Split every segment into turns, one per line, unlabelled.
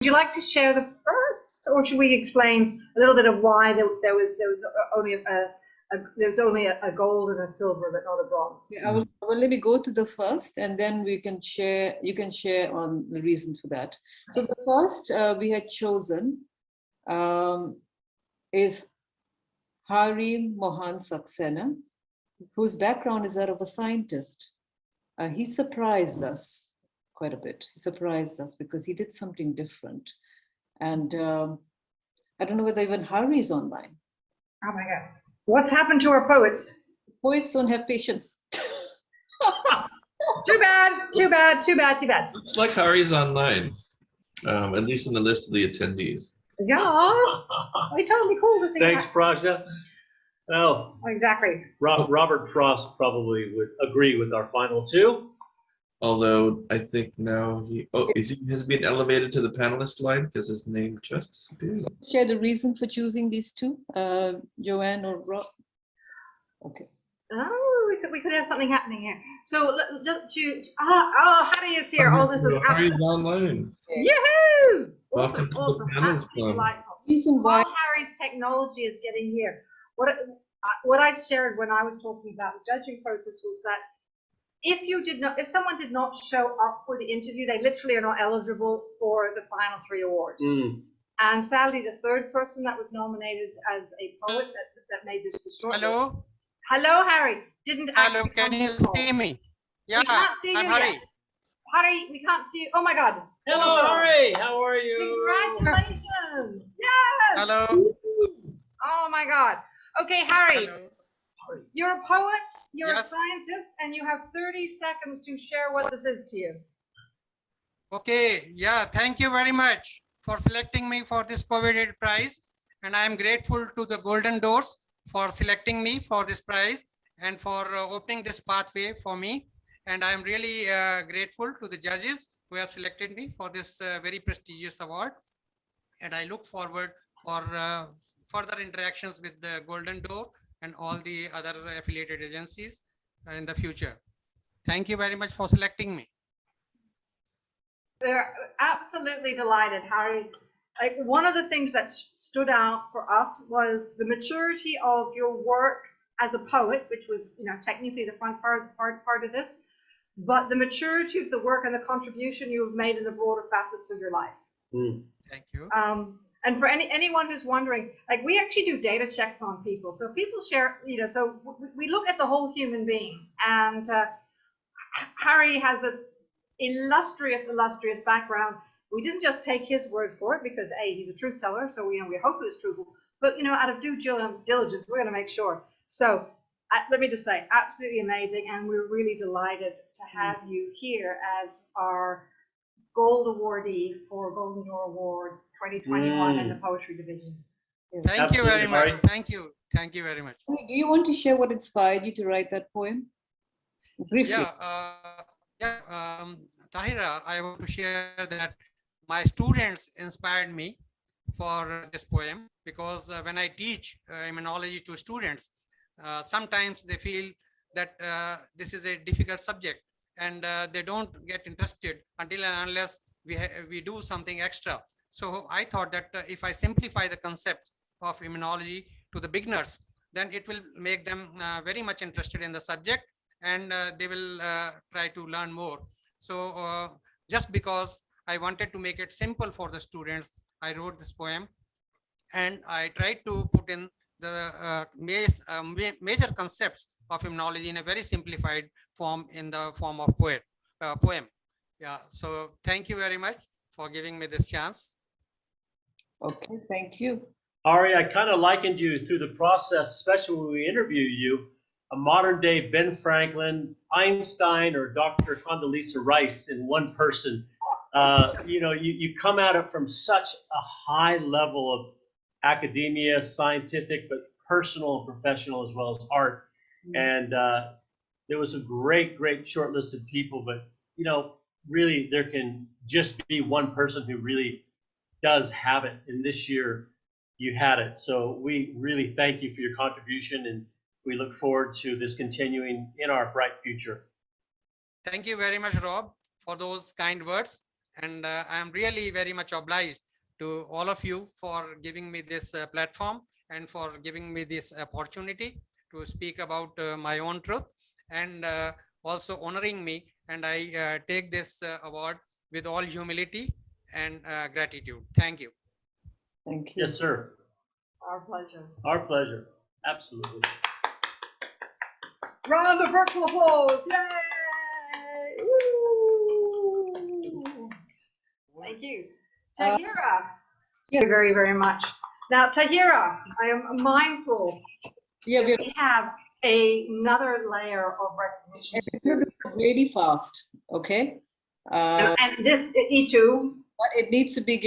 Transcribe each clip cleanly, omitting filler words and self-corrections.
you like to share the first, or should we explain a little bit of why there was only a gold and a silver, but not a bronze?
Yeah, I will let me go to the first, and then we can share. You can share on the reason for that. So the first we had chosen is Hari Mohan Saxena, whose background is that of a scientist. He surprised us quite a bit. He surprised us because he did something different. And I don't know whether even Hari is online.
Oh my God. What's happened to our poets?
Poets don't have patience.
Too bad, too bad, too bad, too bad.
Looks like Hari's online, at least in the list of the attendees.
Yeah, it's totally cool to see.
Thanks,
that.
Prajna. Oh,
Exactly.
Robert Frost probably would agree with our final two.
Although I think now he has been elevated to the panelist line because his name just disappeared.
Share the reason for choosing these two, Joanne or Rob? Okay.
Oh, we could have something happening here. So Hattie is here. All this is
Hari's online.
Yahoo!
Welcome
Awesome,
to the
awesome,
panelist
absolutely
club.
delightful.
Reason why
While Harry's technology is getting here, what I shared when I was talking about the judging process was that if someone did not show up for the interview, they literally are not eligible for the final three awards. And sadly, the third person that was nominated as a poet that made this the short. Hello, Harry. Didn't
Hello,
actually
can you see me? Yeah,
we can't see
I'm
you
Hari.
yet. Harry, we can't see you. Oh my God.
Hello,
Awesome.
Hari. How are you?
Congratulations. Yes.
Hello.
Oh my God. Okay, Harry.
Hello.
You're a poet, you're a
Yes.
scientist, and you have 30 seconds to share what this is to you.
Okay, yeah, thank you very much for selecting me for this COVID prize. And I am grateful to the Golden Doors for selecting me for this prize and for opening this pathway for me. And I am really grateful to the judges who have selected me for this very prestigious award. And I look forward for further interactions with the Golden Door and all the other affiliated agencies in the future. Thank you very much for selecting me.
We're absolutely delighted, Harry. Like, one of the things that stood out for us was the maturity of your work as a poet, which was, technically the front part of this, but the maturity of the work and the contribution you have made in the broader facets of your life.
Thank you.
And for anyone who's wondering, like, we actually do data checks on people. So people share, so we look at the whole human being. And Harry has this illustrious background. We didn't just take his word for it because A, he's a truth teller, so we hope it was truthful. But out of due diligence, we're going to make sure. So let me just say, absolutely amazing, and we're really delighted to have you here as our Gold awardee for Golden Door Awards 2021 in the poetry division.
Thank you very much. Thank you. Thank you very much.
Do you want to share what inspired you to write that poem? Briefly.
Tahira, I want to share that my students inspired me for this poem because when I teach immunology to students, sometimes they feel that this is a difficult subject and they don't get interested until and unless we do something extra. So I thought that if I simplify the concept of immunology to the beginners, then it will make them very much interested in the subject and they will try to learn more. So just because I wanted to make it simple for the students, I wrote this poem and I tried to put in the major concepts of immunology in a very simplified form in the form of poem. Yeah, so thank you very much for giving me this chance.
Okay, thank you.
Ari, I kind of likened you through the process, especially when we interview you, a modern day Ben Franklin, Einstein, or Dr. Condoleezza Rice in one person. You come at it from such a high level of academia, scientific, but personal and professional as well as art. And there was a great short list of people, but really there can just be one person who really does have it. And this year you had it. So we really thank you for your contribution, and we look forward to this continuing in our bright future.
Thank you very much, Rob, for those kind words. And I am really very much obliged to all of you for giving me this platform and for giving me this opportunity to speak about my own truth, and also honoring me. And I take this award with all humility and gratitude. Thank you.
Thank you.
Yes, sir.
Our pleasure.
Our pleasure. Absolutely.
Round of virtual applause. Yay! Woo! Thank you. Tahira,
yeah.
very, very much. Now, Tahira, I am mindful
Yeah,
that we have another layer of recognition.
really fast, okay?
And this, E2.
But it needs to be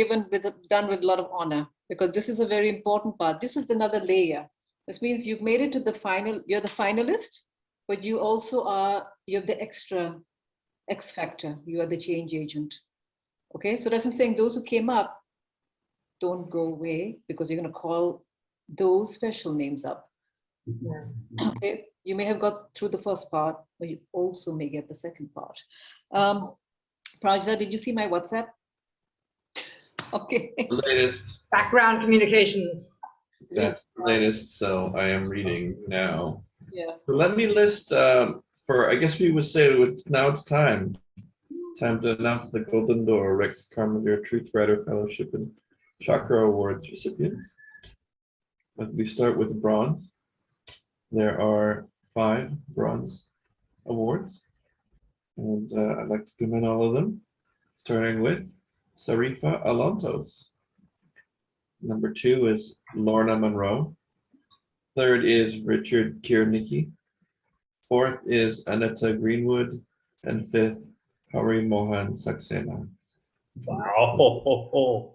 done with a lot of honor, because this is a very important part. This is another layer. This means you've made it to the final, you're the finalist, but you also you have the extra X factor. You are the change agent. Okay, so that's what I'm saying. Those who came up, don't go away, because you're going to call those special names up.
Yeah.
Okay, you may have got through the first part, but you also may get the second part. Prajna, did you see my WhatsApp? Okay.
The latest.
Background communications.
That's the latest. So I am reading now.
Yeah.
So let me list I guess we would say now it's time to announce the Golden Door Rex Karmaveer Truth Writer Fellowship and Chakra Awards recipients. But we start with bronze. There are 5 bronze awards, and I'd like to commend all of them, starting with Sarifa Alontos. Number 2 is Lorna Monroe. 3rd is Richard Kiernicki. 4th is Aneta Greenwood. And 5th, Hari Mohan Saxena.
Wow.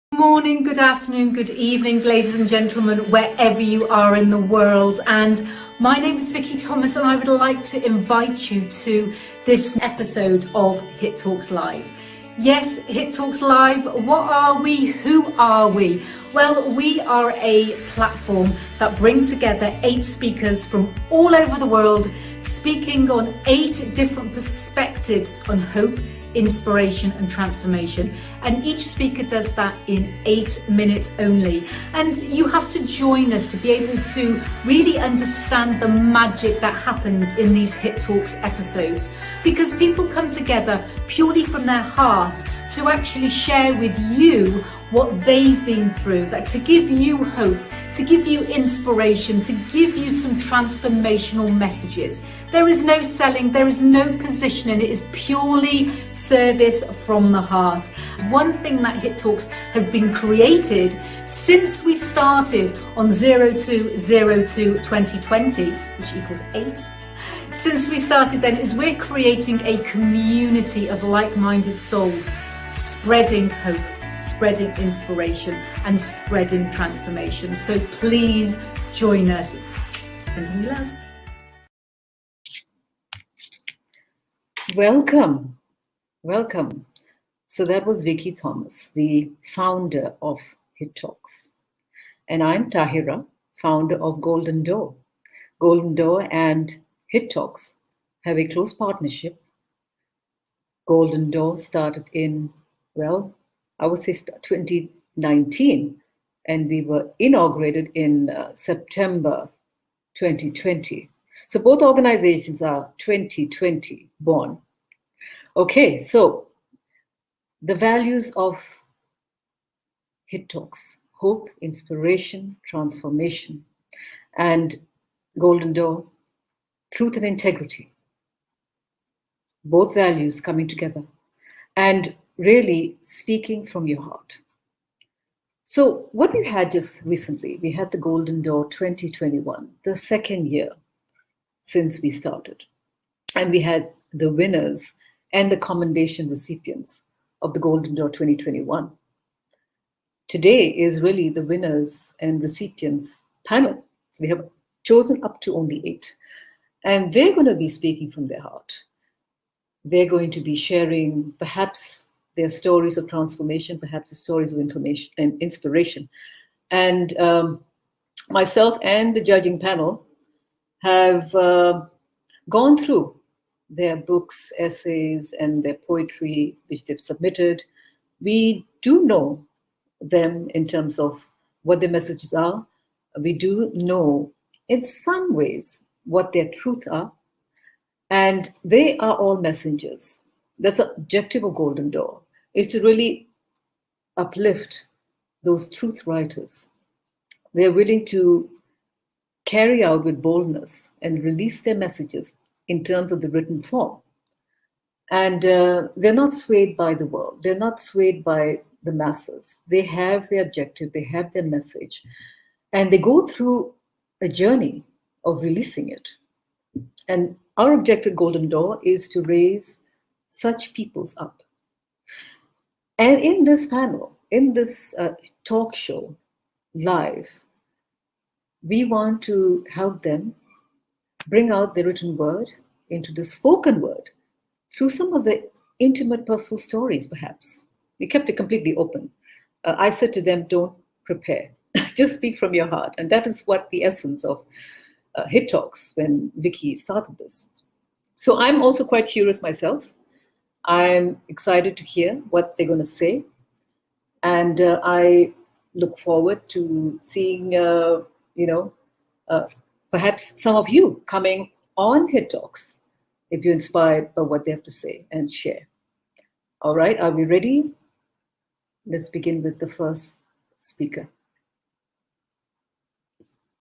Good morning, good afternoon, good evening, ladies and gentlemen, wherever you are in the world. And my name is Vicky Thomas, and I would like to invite you to this episode of Hit Talks Live. Yes, Hit Talks Live. What are we? Who are we? Well, we are a platform that brings together 8 speakers from all over the world, speaking on 8 different perspectives on hope, inspiration and transformation, and each speaker does that in 8 minutes only. And you have to join us to be able to really understand the magic that happens in these Hit Talks episodes, because people come together purely from their heart to actually share with you what they've been through, that to give you hope, to give you inspiration, to give you some transformational messages. There is no selling, there is no positioning, it is purely service from the heart. One thing that Hit Talks has been created since we started on 02/02/2020, which equals 8. Since we started then, is we're creating a community of like-minded souls, spreading hope, spreading inspiration and spreading transformation. So please join us. Sending you love.
Welcome, welcome. So that was Vicky Thomas, the founder of Hit Talks. And I'm Tahira, founder of Golden Door. Golden Door and Hit Talks have a close partnership. Golden Door started in, well, I would say 2019, and we were inaugurated in September 2020. So both organizations are 2020 born. Okay, so the values of Hit Talks. hope, inspiration, transformation, and Golden Door, truth and integrity. Both values coming together and really speaking from your heart. So what we had just recently, we had the Golden Door 2021, the second year since we started. And we had the winners and the commendation recipients of the Golden Door 2021. Today is really the winners and recipients panel. So we have chosen up to only 8. And they're going to be speaking from their heart. They're going to be sharing perhaps their stories of transformation, perhaps the stories of information and inspiration. And myself and the judging panel have gone through their books, essays, and their poetry, which they've submitted. We do know them in terms of what their messages are. We do know in some ways what their truths are. And they are all messengers. That's the objective of Golden Door, is to really uplift those truth writers. They're willing to carry out with boldness and release their messages in terms of the written form. And they're not swayed by the world. They're not swayed by the masses. They have their objective, they have their message, and they go through a journey of releasing it. And our objective, Golden Door, is to raise such peoples up. And in this panel, in this talk show, live, we want to help them bring out the written word into the spoken word through some of the intimate personal stories, perhaps. We kept it completely open. I said to them, don't prepare, just speak from your heart. And that is what the essence of Hit Talks when Vicky started this. So I'm also quite curious myself. I'm excited to hear what they're going to say. And I look forward to seeing, perhaps some of you coming on Hit Talks if you're inspired by what they have to say and share. All right, are we ready? Let's begin with the first speaker.